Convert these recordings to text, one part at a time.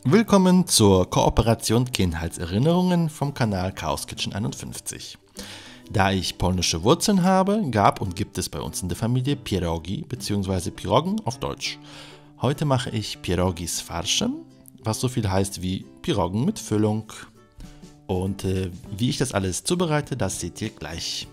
Willkommen zur Kooperation Kindheitserinnerungen vom Kanal Chaos Kitchen 51. Da ich polnische Wurzeln habe, gab und gibt es bei uns in der Familie Pierogi bzw. Piroggen auf Deutsch. Heute mache ich Pierogi z farszem, was so viel heißt wie Piroggen mit Füllung. Und wie ich das alles zubereite, das seht ihr gleich.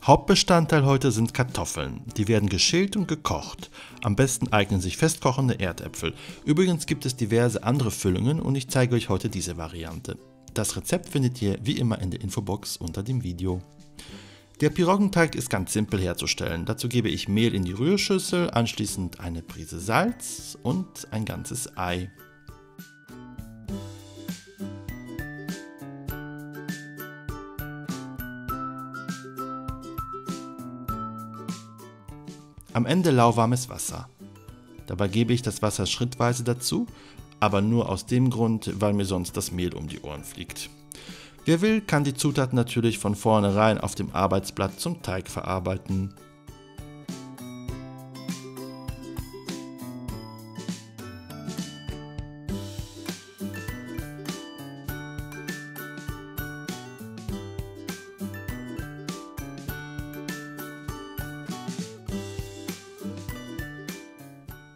Hauptbestandteil heute sind Kartoffeln. Die werden geschält und gekocht. Am besten eignen sich festkochende Erdäpfel. Übrigens gibt es diverse andere Füllungen und ich zeige euch heute diese Variante. Das Rezept findet ihr wie immer in der Infobox unter dem Video. Der Piroggenteig ist ganz simpel herzustellen. Dazu gebe ich Mehl in die Rührschüssel, anschließend eine Prise Salz und ein ganzes Ei. Am Ende lauwarmes Wasser. Dabei gebe ich das Wasser schrittweise dazu, aber nur aus dem Grund, weil mir sonst das Mehl um die Ohren fliegt. Wer will, kann die Zutaten natürlich von vornherein auf dem Arbeitsblatt zum Teig verarbeiten.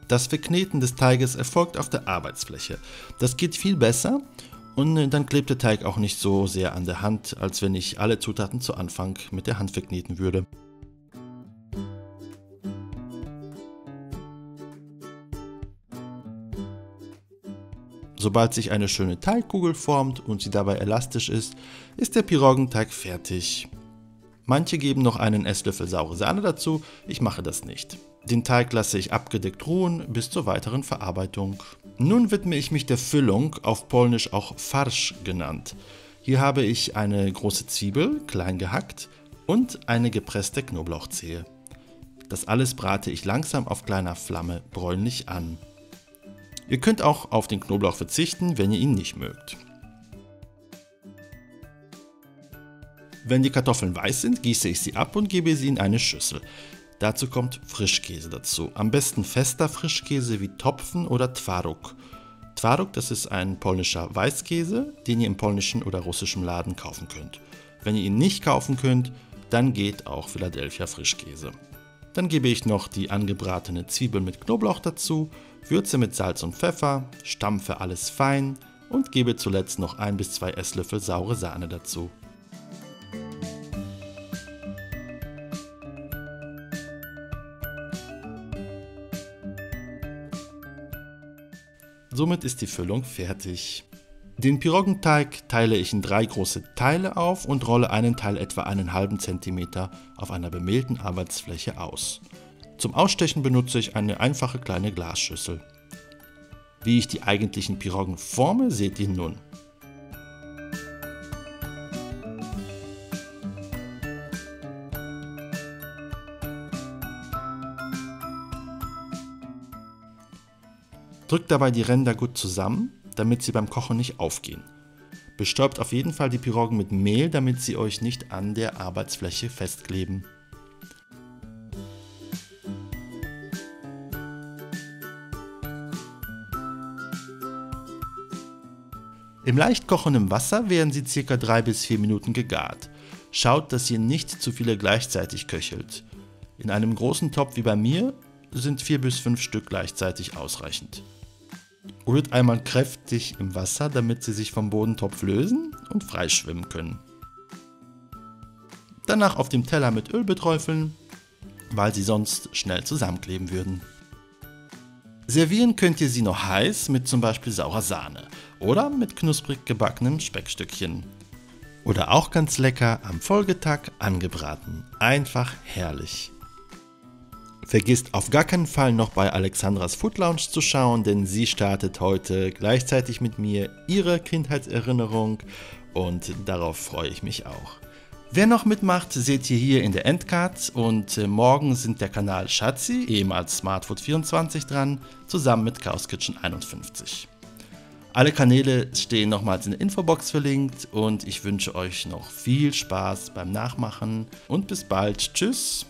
Das Verkneten des Teiges erfolgt auf der Arbeitsfläche. Das geht viel besser und dann klebt der Teig auch nicht so sehr an der Hand, als wenn ich alle Zutaten zu Anfang mit der Hand verkneten würde. Sobald sich eine schöne Teigkugel formt und sie dabei elastisch ist, ist der Piroggenteig fertig. Manche geben noch einen Esslöffel saure Sahne dazu, ich mache das nicht. Den Teig lasse ich abgedeckt ruhen bis zur weiteren Verarbeitung. Nun widme ich mich der Füllung, auf Polnisch auch Farsz genannt. Hier habe ich eine große Zwiebel, klein gehackt, und eine gepresste Knoblauchzehe. Das alles brate ich langsam auf kleiner Flamme bräunlich an. Ihr könnt auch auf den Knoblauch verzichten, wenn ihr ihn nicht mögt. Wenn die Kartoffeln weiß sind, gieße ich sie ab und gebe sie in eine Schüssel. Dazu kommt Frischkäse dazu. Am besten fester Frischkäse wie Topfen oder Twaróg. Twaróg, das ist ein polnischer Weißkäse, den ihr im polnischen oder russischen Laden kaufen könnt. Wenn ihr ihn nicht kaufen könnt, dann geht auch Philadelphia Frischkäse. Dann gebe ich noch die angebratene Zwiebel mit Knoblauch dazu, würze mit Salz und Pfeffer, stampfe alles fein und gebe zuletzt noch 1 bis 2 Esslöffel saure Sahne dazu. Somit ist die Füllung fertig. Den Piroggenteig teile ich in 3 große Teile auf und rolle einen Teil etwa einen halben Zentimeter auf einer bemehlten Arbeitsfläche aus. Zum Ausstechen benutze ich eine einfache kleine Glasschüssel. Wie ich die eigentlichen Piroggen forme, seht ihr nun. Drückt dabei die Ränder gut zusammen, damit sie beim Kochen nicht aufgehen. Bestäubt auf jeden Fall die Piroggen mit Mehl, damit sie euch nicht an der Arbeitsfläche festkleben. Im leicht kochenden Wasser werden sie ca. 3 bis 4 Minuten gegart. Schaut, dass ihr nicht zu viele gleichzeitig köchelt. In einem großen Topf wie bei mir sind 4 bis 5 Stück gleichzeitig ausreichend. Rührt einmal kräftig im Wasser, damit sie sich vom Bodentopf lösen und frei schwimmen können. Danach auf dem Teller mit Öl beträufeln, weil sie sonst schnell zusammenkleben würden. Servieren könnt ihr sie noch heiß mit zum Beispiel saurer Sahne oder mit knusprig gebackenem Speckstückchen. Oder auch ganz lecker am Folgetag angebraten. Einfach herrlich. Vergisst auf gar keinen Fall noch bei Alexandras Food Lounge zu schauen, denn sie startet heute gleichzeitig mit mir ihre Kindheitserinnerung und darauf freue ich mich auch. Wer noch mitmacht, seht ihr hier in der Endcard und morgen sind der Kanal Schatzi, ehemals SmartFood24 dran, zusammen mit Chaos Kitchen 51. Alle Kanäle stehen nochmals in der Infobox verlinkt und ich wünsche euch noch viel Spaß beim Nachmachen und bis bald. Tschüss!